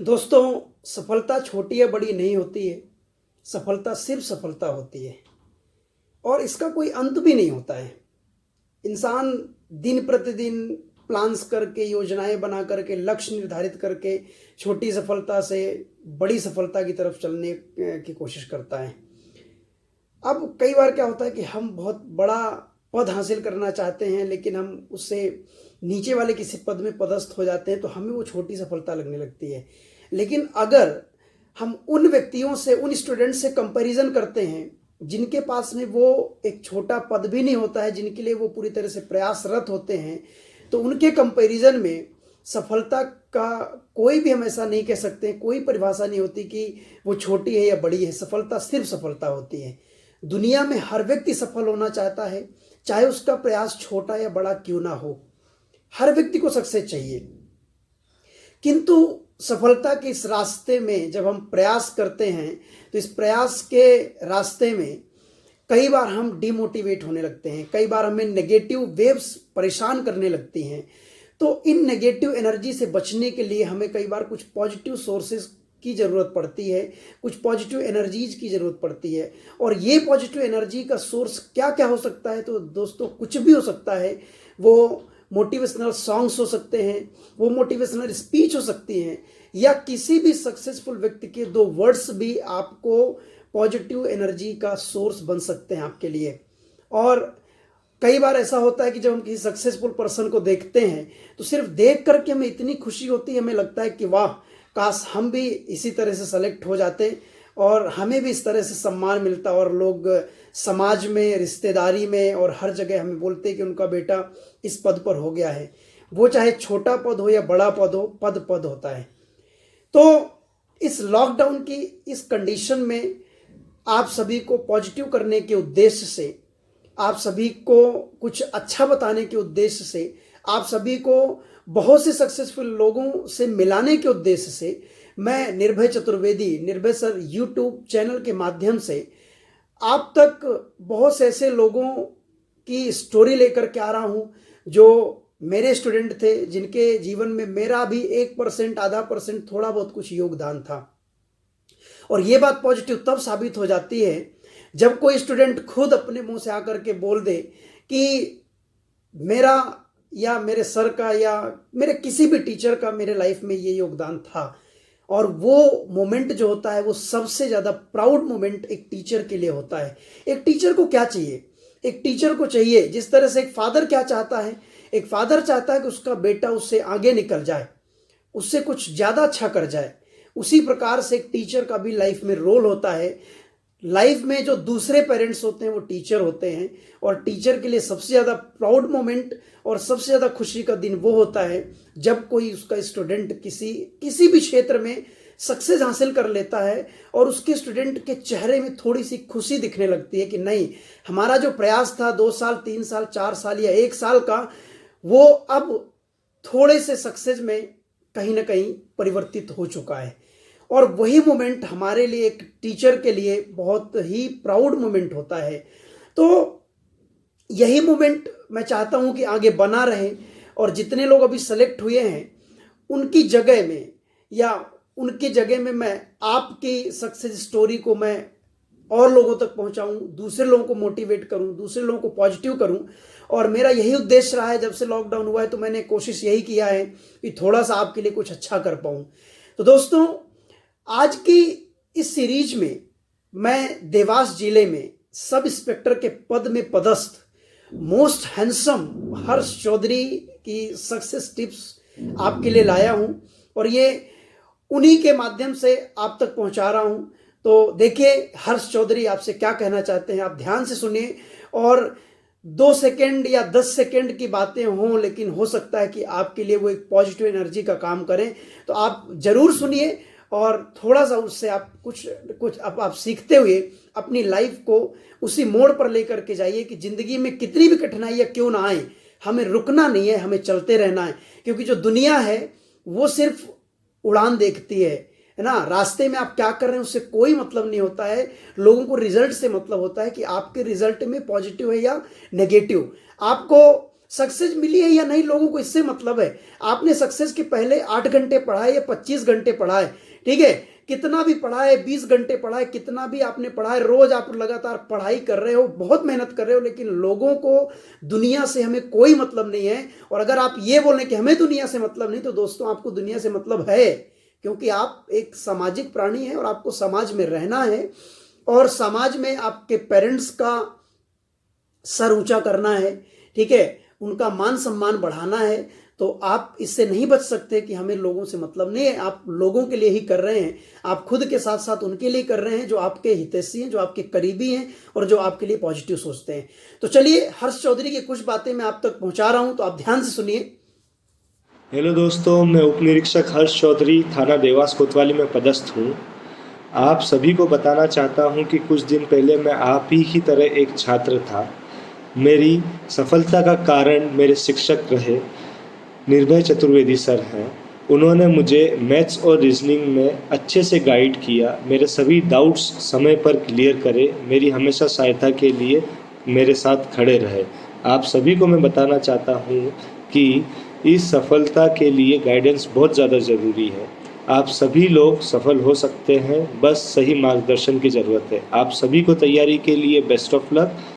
दोस्तों, सफलता छोटी या बड़ी नहीं होती है। सफलता सिर्फ सफलता होती है और इसका कोई अंत भी नहीं होता है। इंसान दिन प्रतिदिन प्लान्स करके, योजनाएं बना करके, लक्ष्य निर्धारित करके छोटी सफलता से बड़ी सफलता की तरफ चलने की कोशिश करता है। अब कई बार क्या होता है कि हम बहुत बड़ा पद हासिल करना चाहते हैं, लेकिन हम उससे नीचे वाले किसी पद में पदस्थ हो जाते हैं तो हमें वो छोटी सफलता लगने लगती है। लेकिन अगर हम उन व्यक्तियों से, उन स्टूडेंट से कंपैरिजन करते हैं जिनके पास में वो एक छोटा पद भी नहीं होता है, जिनके लिए वो पूरी तरह से प्रयासरत होते हैं, तो उनके कंपैरिजन में सफलता का कोई भी हम ऐसा नहीं कह सकते, कोई परिभाषा नहीं होती कि वो छोटी है या बड़ी है। सफलता सिर्फ सफलता होती है। दुनिया में हर व्यक्ति सफल होना चाहता है, चाहे उसका प्रयास छोटा या बड़ा क्यों ना हो। हर व्यक्ति को सक्सेस चाहिए, किंतु सफलता के इस रास्ते में जब हम प्रयास करते हैं तो इस प्रयास के रास्ते में कई बार हम डिमोटिवेट होने लगते हैं, कई बार हमें नेगेटिव वेव्स परेशान करने लगती हैं। तो इन नेगेटिव एनर्जी से बचने के लिए हमें कई बार कुछ पॉजिटिव सोर्सेज की ज़रूरत पड़ती है, कुछ पॉजिटिव एनर्जीज की ज़रूरत पड़ती है। और ये पॉजिटिव एनर्जी का सोर्स क्या क्या हो सकता है? तो दोस्तों, कुछ भी हो सकता है। वो मोटिवेशनल सॉन्ग्स हो सकते हैं, वो मोटिवेशनल स्पीच हो सकती हैं, या किसी भी सक्सेसफुल व्यक्ति के दो वर्ड्स भी आपको पॉजिटिव एनर्जी का सोर्स बन सकते हैं आपके लिए। और कई बार ऐसा होता है कि जब हम किसी सक्सेसफुल पर्सन को देखते हैं तो सिर्फ देख करके हमें इतनी खुशी होती है, हमें लगता है कि वाह, काश हम भी इसी तरह से सेलेक्ट हो जाते और हमें भी इस तरह से सम्मान मिलता, और लोग समाज में, रिश्तेदारी में और हर जगह हमें बोलते कि उनका बेटा इस पद पर हो गया है। वो चाहे छोटा पद हो या बड़ा पद हो, पद पद होता है। तो इस लॉकडाउन की इस कंडीशन में आप सभी को पॉजिटिव करने के उद्देश्य से, आप सभी को कुछ अच्छा बताने के उद्देश्य से, आप सभी को बहुत से सक्सेसफुल लोगों से मिलाने के उद्देश्य से मैं निर्भय चतुर्वेदी, निर्भय सर यूट्यूब चैनल के माध्यम से आप तक बहुत से ऐसे लोगों की स्टोरी लेकर के आ रहा हूं जो मेरे स्टूडेंट थे, जिनके जीवन में मेरा भी 1%, आधा परसेंट, थोड़ा बहुत कुछ योगदान था। और ये बात पॉजिटिव तब साबित हो जाती है जब कोई स्टूडेंट खुद अपने मुंह से आकर के बोल दे कि मेरा या मेरे सर का या मेरे किसी भी टीचर का मेरे लाइफ में ये योगदान था। और वो मोमेंट जो होता है वो सबसे ज़्यादा प्राउड मोमेंट एक टीचर के लिए होता है। एक टीचर को क्या चाहिए? एक टीचर को चाहिए, जिस तरह से एक फादर क्या चाहता है, एक फादर चाहता है कि उसका बेटा उससे आगे निकल जाए, उससे कुछ ज़्यादा अच्छा कर जाए। उसी प्रकार से एक टीचर का भी लाइफ में रोल होता है। लाइफ में जो दूसरे पेरेंट्स होते हैं वो टीचर होते हैं, और टीचर के लिए सबसे ज़्यादा प्राउड मोमेंट और सबसे ज़्यादा खुशी का दिन वो होता है जब कोई उसका स्टूडेंट किसी भी क्षेत्र में सक्सेस हासिल कर लेता है और उसके स्टूडेंट के चेहरे में थोड़ी सी खुशी दिखने लगती है कि नहीं, हमारा जो प्रयास था 2 साल, 3 साल, 4 साल या 1 साल का, वो अब थोड़े से सक्सेस में कहीं ना कहीं परिवर्तित हो चुका है। और वही मोमेंट हमारे लिए, एक टीचर के लिए, बहुत ही प्राउड मोमेंट होता है। तो यही मोमेंट मैं चाहता हूं कि आगे बना रहे, और जितने लोग अभी सेलेक्ट हुए हैं उनकी जगह में, या उनकी जगह में मैं आपकी सक्सेस स्टोरी को मैं और लोगों तक पहुंचाऊं, दूसरे लोगों को मोटिवेट करूं, दूसरे लोगों को पॉजिटिव करूं। और मेरा यही उद्देश्य रहा है। जब से लॉकडाउन हुआ है तो मैंने कोशिश यही किया है कि थोड़ा सा आपके लिए कुछ अच्छा कर पाऊं। तो दोस्तों, आज की इस सीरीज में मैं देवास जिले में सब इंस्पेक्टर के पद में पदस्थ मोस्ट हैंडसम हर्ष चौधरी की सक्सेस टिप्स आपके लिए लाया हूं, और ये उन्हीं के माध्यम से आप तक पहुंचा रहा हूं। तो देखिए हर्ष चौधरी आपसे क्या कहना चाहते हैं, आप ध्यान से सुनिए। और 2 सेकेंड या 10 सेकेंड की बातें हों, लेकिन हो सकता है कि आपके लिए वो एक पॉजिटिव एनर्जी का काम करें। तो आप जरूर सुनिए और थोड़ा सा उससे आप कुछ आप सीखते हुए अपनी लाइफ को उसी मोड़ पर लेकर के जाइए कि जिंदगी में कितनी भी कठिनाइयाँ क्यों ना आए, हमें रुकना नहीं है, हमें चलते रहना है। क्योंकि जो दुनिया है वो सिर्फ उड़ान देखती है ना। रास्ते में आप क्या कर रहे हैं उससे कोई मतलब नहीं होता है। लोगों को रिजल्ट से मतलब होता है कि आपके रिजल्ट में पॉजिटिव है या नेगेटिव। आपको सक्सेस मिली है या नहीं लोगों को इससे मतलब है। आपने सक्सेस के पहले 8 घंटे पढ़ा है या 25 घंटे पढ़ा है, ठीक है, कितना भी पढ़ा है, 20 घंटे पढ़ा है, कितना भी आपने पढ़ा है, रोज आप लगातार पढ़ाई कर रहे हो, बहुत मेहनत कर रहे हो, लेकिन लोगों को दुनिया से हमें कोई मतलब नहीं है। और अगर आप ये बोलें कि हमें दुनिया से मतलब नहीं, तो दोस्तों आपको दुनिया से मतलब है, क्योंकि आप एक सामाजिक प्राणी हैं और आपको समाज में रहना है और समाज में आपके पेरेंट्स का सर ऊंचा करना है, ठीक है, उनका मान सम्मान बढ़ाना है। तो आप इससे नहीं बच सकते कि हमें लोगों से मतलब नहीं है। आप लोगों के लिए ही कर रहे हैं, आप खुद के साथ साथ उनके लिए कर रहे हैं जो आपके हितैषी हैं, जो आपके करीबी हैं और जो आपके लिए पॉजिटिव सोचते हैं। तो चलिए, हर्ष चौधरी की कुछ बातें मैं आप तक पहुंचा रहा हूं, तो आप ध्यान से सुनिए। हेलो दोस्तों, मैं उप निरीक्षक हर्ष चौधरी, थाना देवास कोतवाली में पदस्थ हूँ। आप सभी को बताना चाहता हूँ कि कुछ दिन पहले मैं आप ही की तरह एक छात्र था। मेरी सफलता का कारण मेरे शिक्षक रहे, निर्भय चतुर्वेदी सर हैं। उन्होंने मुझे मैथ्स और रीजनिंग में अच्छे से गाइड किया, मेरे सभी डाउट्स समय पर क्लियर करे, मेरी हमेशा सहायता के लिए मेरे साथ खड़े रहे। आप सभी को मैं बताना चाहता हूँ कि इस सफलता के लिए गाइडेंस बहुत ज़्यादा ज़रूरी है। आप सभी लोग सफल हो सकते हैं, बस सही मार्गदर्शन की ज़रूरत है। आप सभी को तैयारी के लिए बेस्ट ऑफ लक।